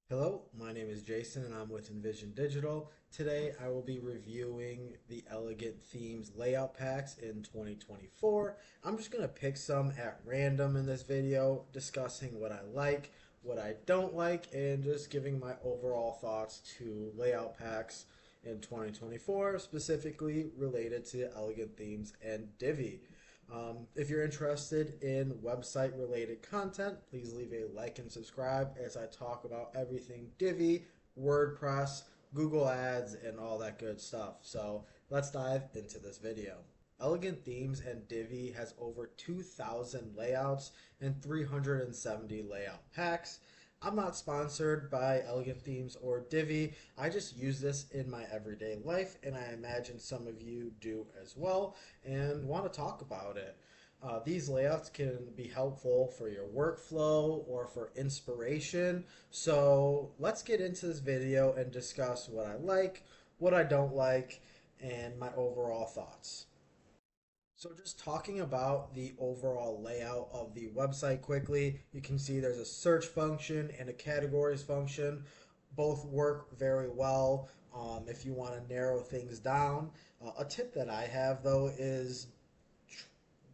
Hello, my name is Jason and I'm with Envision Digital. Today I will be reviewing the Elegant Themes layout packs in 2024. I'm just going to pick some at random in this video, discussing what I like, what I don't like, and just giving my overall thoughts to layout packs in 2024, specifically related to Elegant Themes and Divi. If you're interested in website related content, please leave a like and subscribe as I talk about everything Divi, WordPress, Google Ads, and all that good stuff. So let's dive into this video. Elegant Themes and Divi has over 2,000 layouts and 370 layout packs. I'm not sponsored by Elegant Themes or Divi. I just use this in my everyday life, and I imagine some of you do as well and want to talk about it. These layouts can be helpful for your workflow or for inspiration. So let's get into this video and discuss what I like, what I don't like, and my overall thoughts. So just talking about the overall layout of the website quickly, you can see there's a search function and a categories function. Both work very well if you want to narrow things down. A tip that I have though is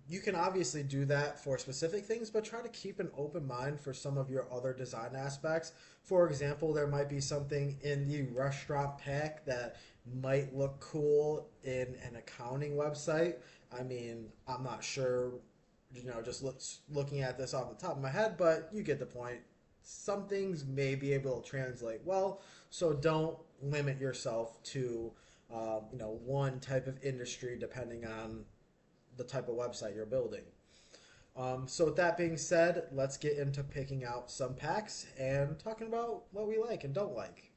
you can obviously do that for specific things, but try to keep an open mind for some of your other design aspects. For example, there might be something in the restaurant pack that might look cool in an accounting website. I mean, I'm not sure, just looking at this off the top of my head, but you get the point. Some things may be able to translate well, so don't limit yourself to, one type of industry depending on the type of website you're building. So with that being said, let's get into picking out some packs and talking about what we like and don't like.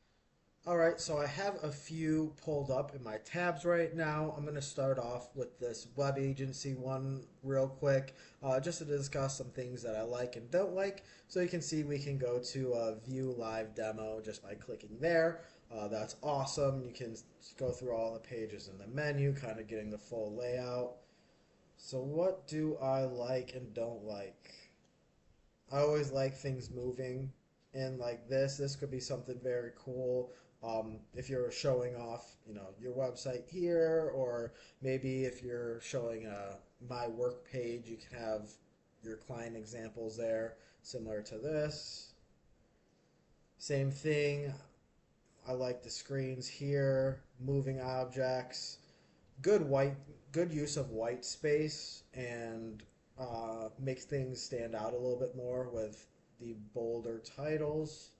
All right, so I have a few pulled up in my tabs right now. I'm going to start off with this web agency one real quick, just to discuss some things that I like and don't like. So you can see we can go to view live demo just by clicking there. That's awesome. You can go through all the pages in the menu, kind of getting the full layout. So what do I like and don't like? I always like things moving, and like this could be something very cool. If you're showing off, your website here, or maybe if you're showing my work page, you can have your client examples there, similar to this. Same thing. I like the screens here, moving objects, good white, good use of white space, and makes things stand out a little bit more with the bolder titles.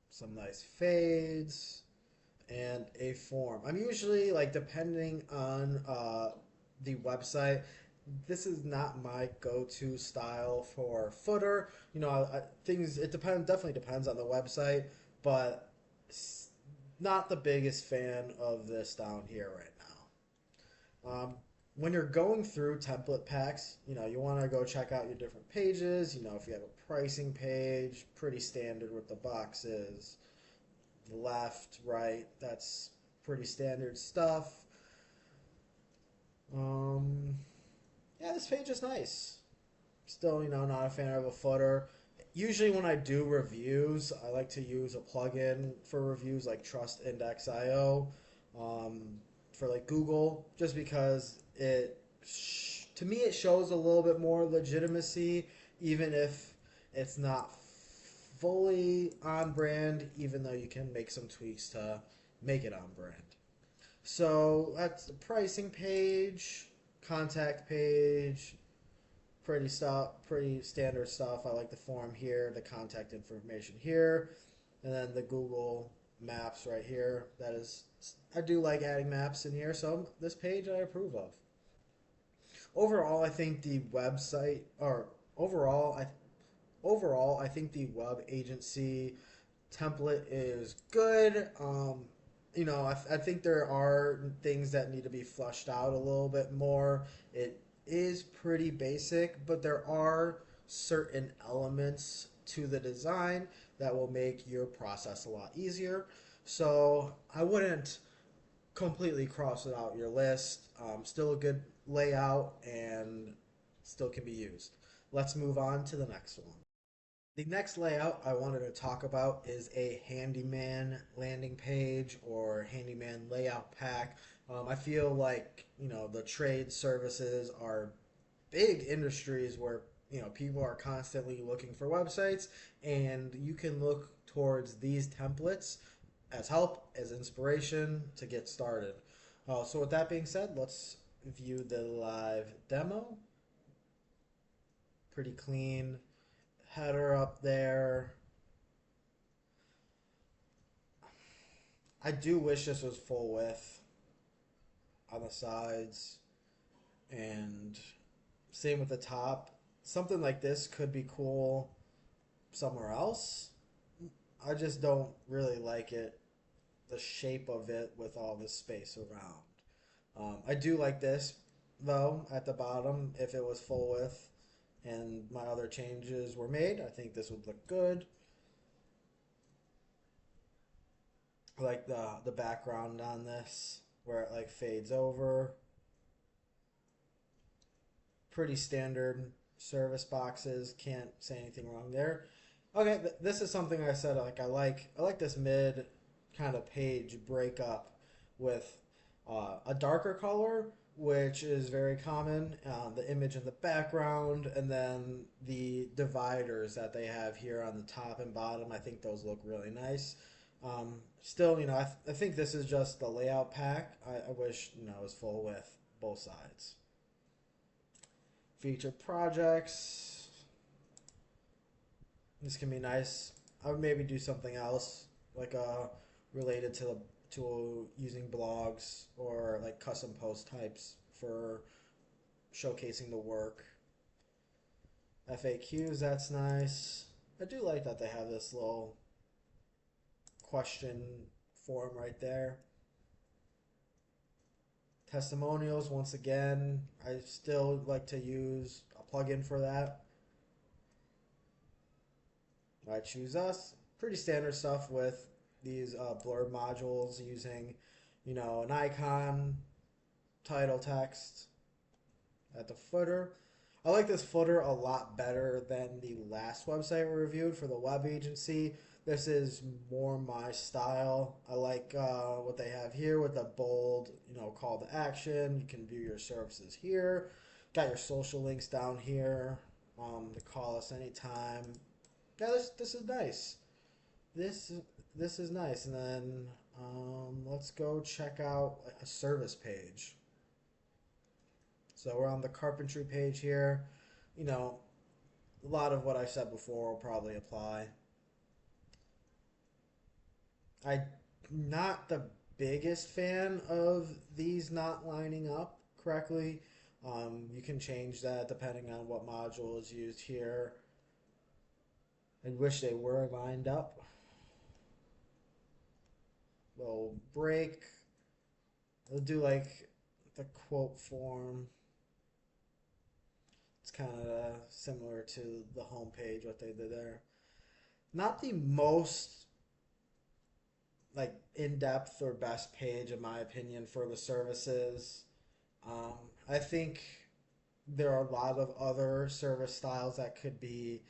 Some nice fades and a form. I'm usually like, depending on the website, this is not my go-to style for footer. Things, it definitely depends on the website, but not the biggest fan of this down here right now. When you're going through template packs, you want to go check out your different pages. If you have a pricing page, pretty standard with the boxes, left, right, that's pretty standard stuff. Um, yeah, this page is nice. Still, not a fan of a footer. Usually when I do reviews, I like to use a plugin for reviews like Trust Index IO, for like Google, just because to me it shows a little bit more legitimacy, even if it's not fully on brand, even though you can make some tweaks to make it on brand. So that's the pricing page, contact page, pretty standard stuff. I like the form here, the contact information here, and then the Google Maps right here. I do like adding maps in here, so this page I approve of. Overall, I think the website, or overall, I think the web agency template is good. I think there are things that need to be flushed out a little bit more. It is pretty basic, but there are certain elements to the design that will make your process a lot easier. So I wouldn't completely cross it out your list. Still a good layout and still can be used. Let's move on to the next one. The next layout I wanted to talk about is a handyman landing page or handyman layout pack. I feel like, the trade services are big industries where, people are constantly looking for websites, and you can look towards these templates as help, as inspiration to get started. So with that being said, let's view the live demo. Pretty clean header up there. I do wish this was full width on the sides, and same with the top. Something like this could be cool somewhere else. I just don't really like it, the shape of it with all this space around. I do like this though at the bottom. If it was full width and my other changes were made, I think this would look good. I like the background on this where it like fades over. Pretty standard service boxes. Can't say anything wrong there. Okay, this is something I said like I like this mid kind of page breakup with a darker color, which is very common. The image in the background, and then the dividers that they have here on the top and bottom. I think those look really nice. Still, I think this is just the layout pack. I wish it was full with both sides. Featured projects. This can be nice. I would maybe do something else, like related to using blogs or like custom post types for showcasing the work. FAQs, that's nice. I do like that they have this little question form right there. Testimonials, once again, I still like to use a plugin for that. I choose us. Pretty standard stuff with these blurb modules using, an icon, title text at the footer. I like this footer a lot better than the last website we reviewed for the web agency. This is more my style. I like what they have here with the bold, call to action. You can view your services here. Got your social links down here. To call us anytime. Yeah, this is nice. This this is nice. And then let's go check out a service page. So we're on the carpentry page here. You know, a lot of what I said before will probably apply. I'm not the biggest fan of these not lining up correctly. You can change that depending on what module is used here. I wish they were lined up. Little break. We'll do like the quote form. It's kind of similar to the home page, what they did there. Not the most like in-depth or best page in my opinion for the services. Um, I think there are a lot of other service styles that could be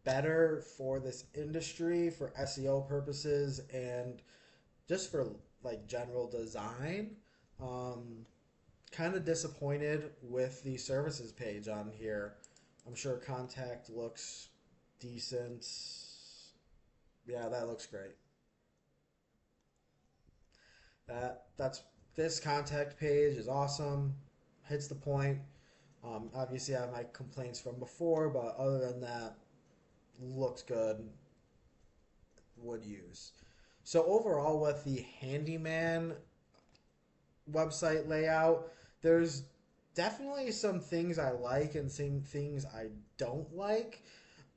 better for this industry for SEO purposes and just for like general design. Um, Kind of disappointed with the services page on here. I'm sure contact looks decent. Yeah, that looks great. That's this contact page is awesome. Hits the point. Obviously, I have my complaints from before, but other than that, looks good. Would use. So overall, with the Handyman website layout, there's definitely some things I like and some things I don't like.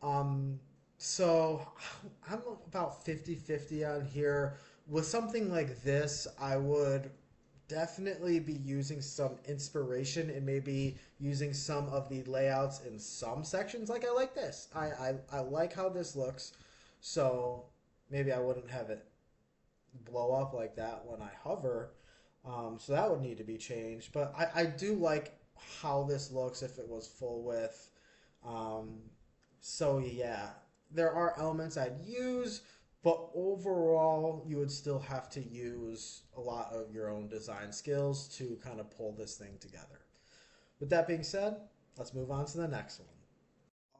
Um, so I'm about 50-50 on here. With something like this, I would definitely be using some inspiration and maybe using some of the layouts in some sections. Like I like this. I like how this looks. So maybe I wouldn't have it blow up like that when I hover. So that would need to be changed. But I do like how this looks if it was full width. Um, so yeah, there are elements I'd use, but overall, you would still have to use a lot of your own design skills to kind of pull this thing together. With that being said, let's move on to the next one.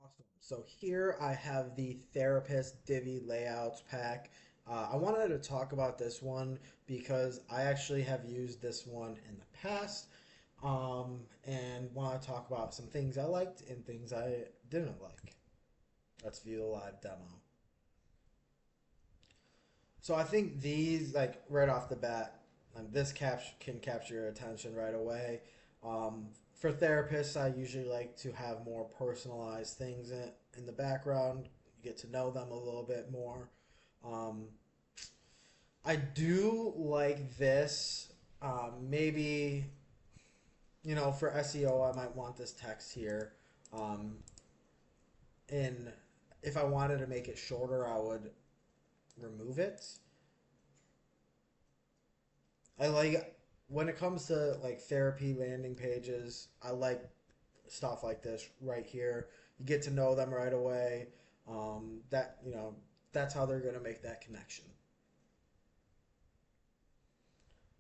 Awesome. So here I have the Therapist Divi Layouts pack. I wanted to talk about this one because I actually have used this one in the past, and want to talk about some things I liked and things I didn't like. Let's view the live demo. So I think these, like right off the bat, this can capture your attention right away. For therapists, I usually like to have more personalized things in the background. You get to know them a little bit more. Um, I do like this. Maybe, for SEO, I might want this text here. Um, and if I wanted to make it shorter, I would remove it. I like when it comes to like therapy landing pages, I like stuff like this right here. You get to know them right away. That's how they're gonna make that connection.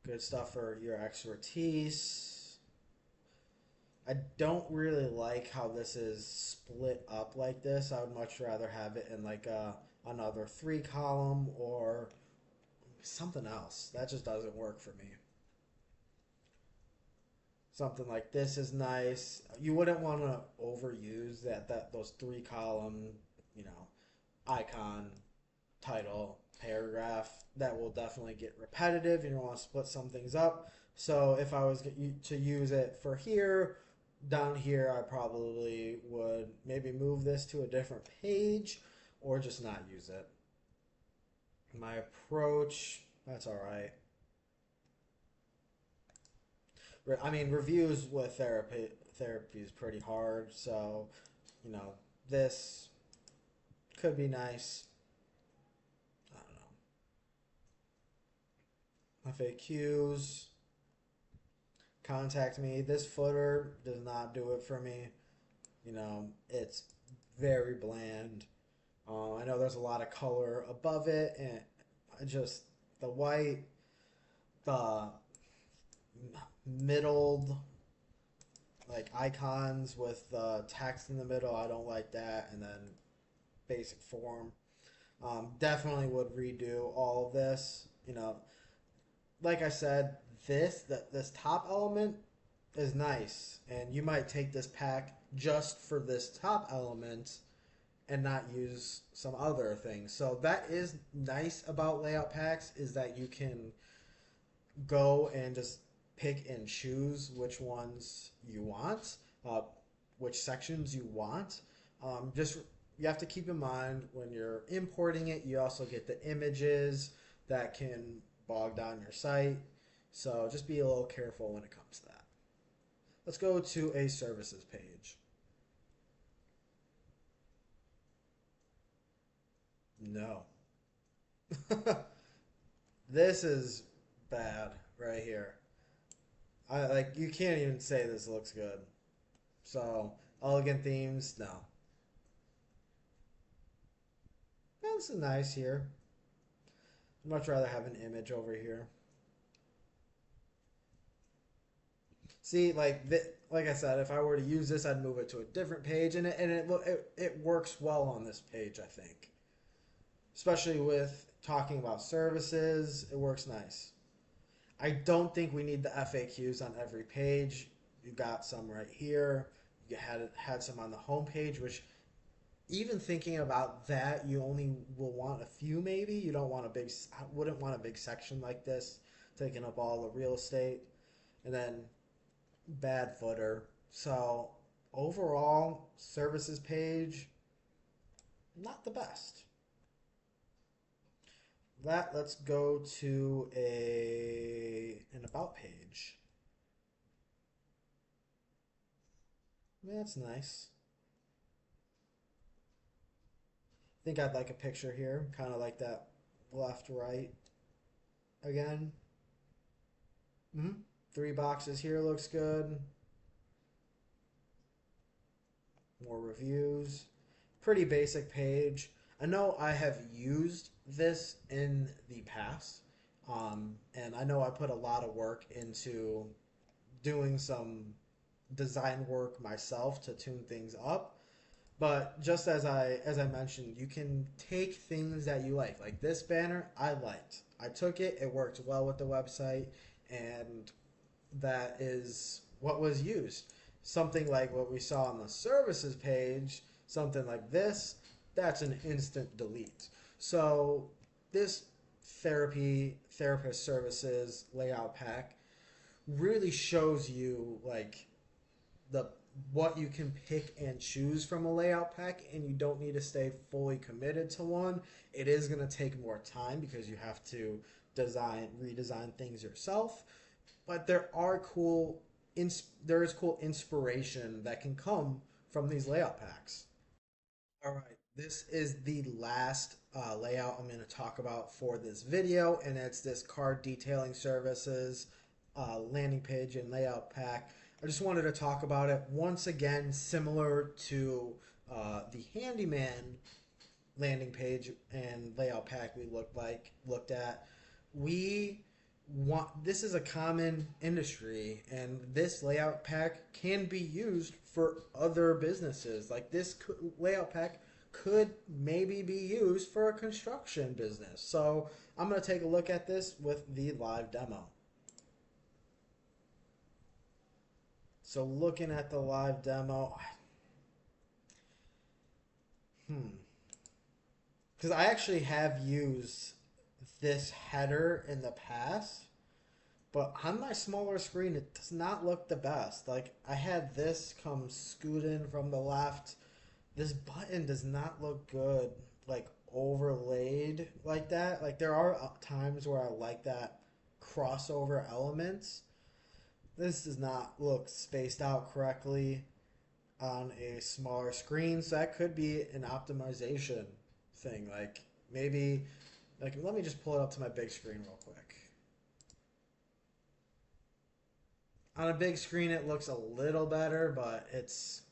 Good stuff for your expertise. I don't really like how this is split up like this. I would much rather have it in like another three column or something else. That just doesn't work for me. Something like this is nice. You wouldn't want to overuse that those three column, you know, icon, title, paragraph. That will definitely get repetitive, and you want to split some things up. So if I was to use it for here, down here, I probably would maybe move this to a different page or just not use it. My approach, that's all right. I mean, reviews with therapy is pretty hard, so this could be nice. I don't know. FAQs, contact me. This footer does not do it for me. It's very bland. I know there's a lot of color above it, and I just the white, the middled like icons with text in the middle. I don't like that, and then basic form. Definitely would redo all of this. Like I said, this top element is nice, and you might take this pack just for this top element and not use some other things. So that is nice about layout packs is that you can go and just pick and choose which ones you want, which sections you want. Just you have to keep in mind when you're importing it, you also get the images that can bog down your site. So just be a little careful when it comes to that. Let's go to a services page. No. This is bad right here. I like you can't even say this looks good. So elegant themes, no. This is nice here. I'd much rather have an image over here. See, like I said, if I were to use this, I'd move it to a different page, and it works well on this page, I think. Especially with talking about services, it works nice. I don't think we need the FAQs on every page. You got some right here. You had some on the home page, which even thinking about that, you only will want a few maybe. You don't want a big, I wouldn't want a big section like this taking up all the real estate. And then bad footer. So overall, services page, not the best. Let's go to an about page. That's nice. I think I'd like a picture here, kind of like that left right again. Mm-hmm. Three boxes here looks good. More reviews. Pretty basic page. I know I have used this in the past, and I know I put a lot of work into doing some design work myself to tune things up. But just as I mentioned, you can take things that you like. Like this banner, I liked. I took it. It worked well with the website, and that is what was used. Something like what we saw on the services page, something like this, that's an instant delete. So this therapist services layout pack really shows you like the what you can pick and choose from a layout pack, and you don't need to stay fully committed to one. It is going to take more time because you have to redesign things yourself, but there is cool inspiration that can come from these layout packs. All right, this is the last layout I'm going to talk about for this video, and it's this card detailing services landing page and layout pack. I just wanted to talk about it once again, similar to the Handyman landing page and layout pack we looked at. We want This is a common industry, and this layout pack can be used for other businesses. Like layout pack could maybe be used for a construction business. So I'm going to take a look at this with the live demo. So looking at the live demo, because I actually have used this header in the past, but on my smaller screen, it does not look the best. Like I had this come scooting from the left. This button does not look good, like overlaid like that. Like there are times where I like that crossover elements. This does not look spaced out correctly on a smaller screen, so that could be an optimization thing. Like maybe, like let me just pull it up to my big screen real quick. On a big screen, it looks a little better, but it's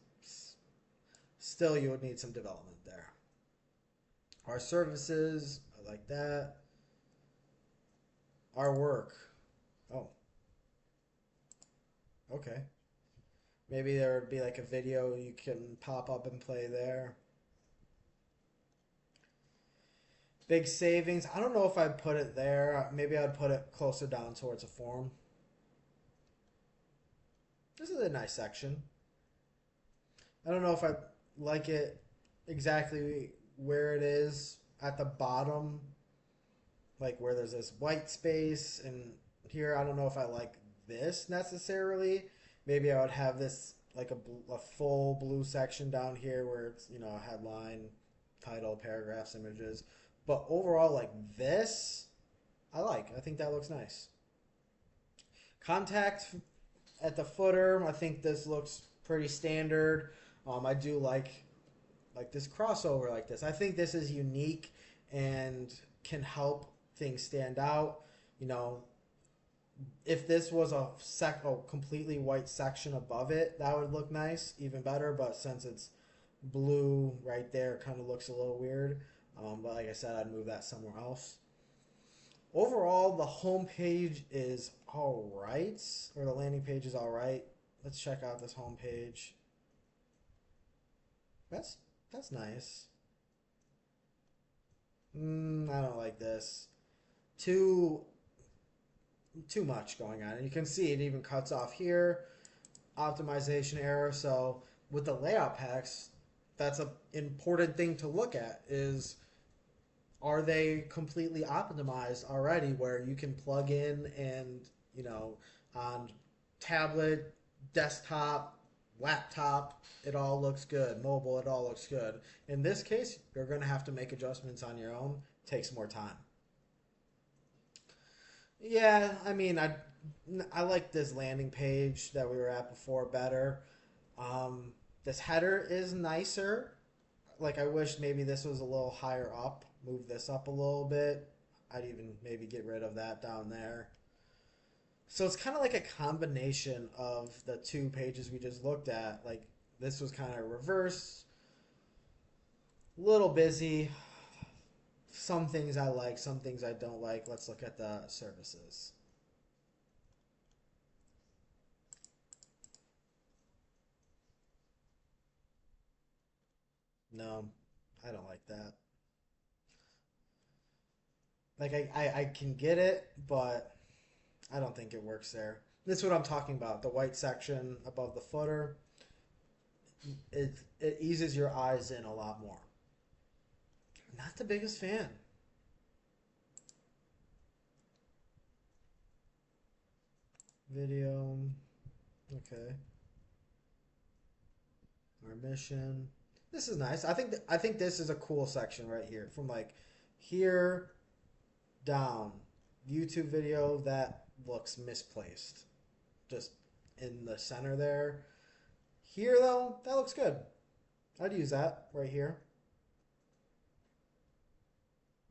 still, you would need some development there. Our services, I like that. Our work. Oh, okay. Maybe there would be like a video you can pop up and play there. Big savings. I don't know if I'd put it there. Maybe I'd put it closer down towards a form. This is a nice section. I don't know if I like it exactly where it is at the bottom, like where there's this white space, and here I don't know if I like this necessarily. Maybe I would have this like a full blue section down here where it's, a headline, title, paragraphs, images. But overall, like this, I think that looks nice. Contact at the footer, I think this looks pretty standard. I do like this crossover like this. I think this is unique and can help things stand out. You know, if this was a completely white section above it, that would look nice, even better. But since it's blue right there, it kind of looks a little weird. But like I said, I'd move that somewhere else. Overall, the home page is all right, or the landing page is all right. Let's check out this home page. That's that's nice. I don't like this. Too too much going on. And you can see it even cuts off here. Optimization error. So with the layout packs, that's an important thing to look at is, are they completely optimized already where you can plug in and, on tablet, desktop, laptop, it all looks good. Mobile, it all looks good. In this case, you're going to have to make adjustments on your own. It takes more time. Yeah, I mean, I like this landing page that we were at before better. This header is nicer. Like I wish maybe this was a little higher up. Move this up a little bit. I'd even maybe get rid of that down there. So it's kind of like a combination of the two pages we just looked at. Like this was kind of reverse, a little busy. Some things I like, some things I don't like. Let's look at the services. No, I don't like that. Like I can get it, but I don't think it works there. This is what I'm talking about. The white section above the footer, it eases your eyes in a lot more. Not the biggest fan. Video, okay. Our mission. This is nice. I think this is a cool section right here. From like here down. YouTube video that looks misplaced. Just in the center there. Here though, that looks good. I'd use that right here.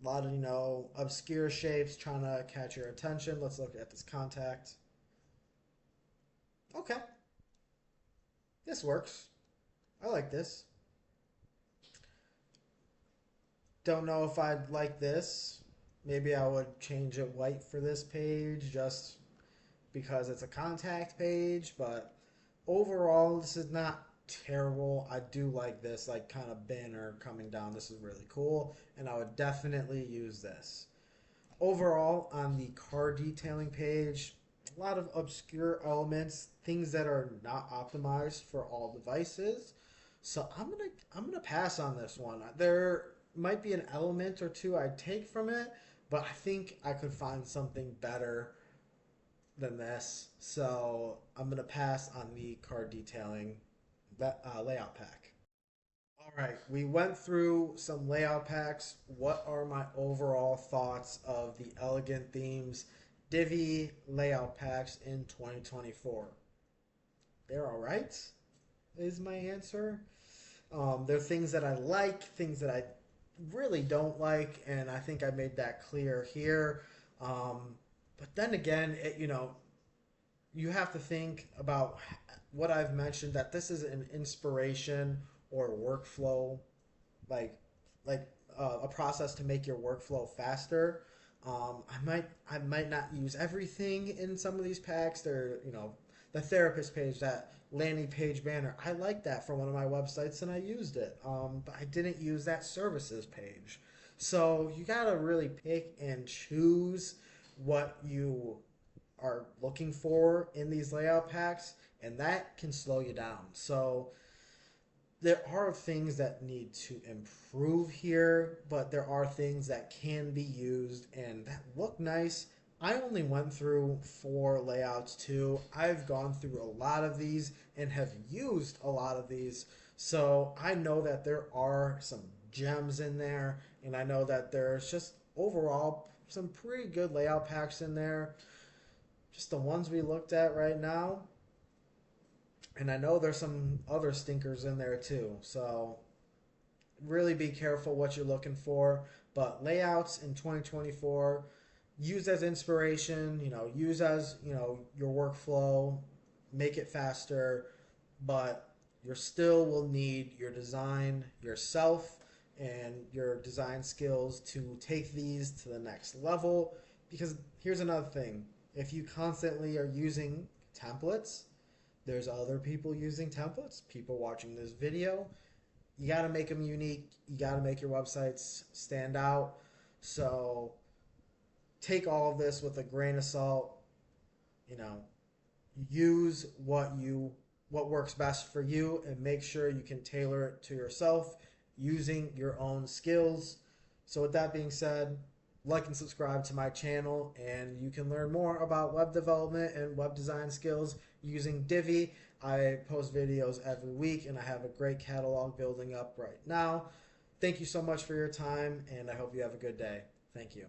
A lot of, obscure shapes trying to catch your attention. Let's look at this contact. Okay. This works. I like this. Don't know if I'd like this. Maybe I would change it white for this page just because it's a contact page, but overall this is not terrible. I do like this like kind of banner coming down. This is really cool and I would definitely use this. Overall on the car detailing page, a lot of obscure elements, things that are not optimized for all devices. So I'm gonna pass on this one. There might be an element or two I'd take from it, but I think I could find something better than this. So I'm gonna pass on the car detailing layout pack. All right, we went through some layout packs. What are my overall thoughts of the Elegant Themes Divi layout packs in 2024? They're all right, is my answer. There are things that I like, things that I really don't like, and I think I made that clear here. But then again, you have to think about what I've mentioned, that this is an inspiration or workflow, like a process to make your workflow faster. I might not use everything in some of these packs. They're the therapist page, that landing page banner. I like that for one of my websites and I used it. But I didn't use that services page. So you gotta really pick and choose what you are looking for in these layout packs, and that can slow you down. So there are things that need to improve here, but there are things that can be used and that look nice. I only went through 4 layouts too. I've gone through a lot of these and have used a lot of these. So I know that there are some gems in there, and I know that there's just overall some pretty good layout packs in there. Just the ones we looked at right now. And I know there's some other stinkers in there too. So really be careful what you're looking for. But layouts in 2024, use as inspiration, use as, your workflow, make it faster, but you still will need your design yourself and your design skills to take these to the next level. Because here's another thing. If you constantly are using templates, there's other people using templates, people watching this video. You got to make them unique. You got to make your websites stand out. So take all of this with a grain of salt. You know, use what works best for you and make sure you can tailor it to yourself using your own skills. So with that being said, like and subscribe to my channel, and you can learn more about web development and web design skills using Divi. I post videos every week and I have a great catalog building up right now. Thank you so much for your time, and I hope you have a good day. Thank you.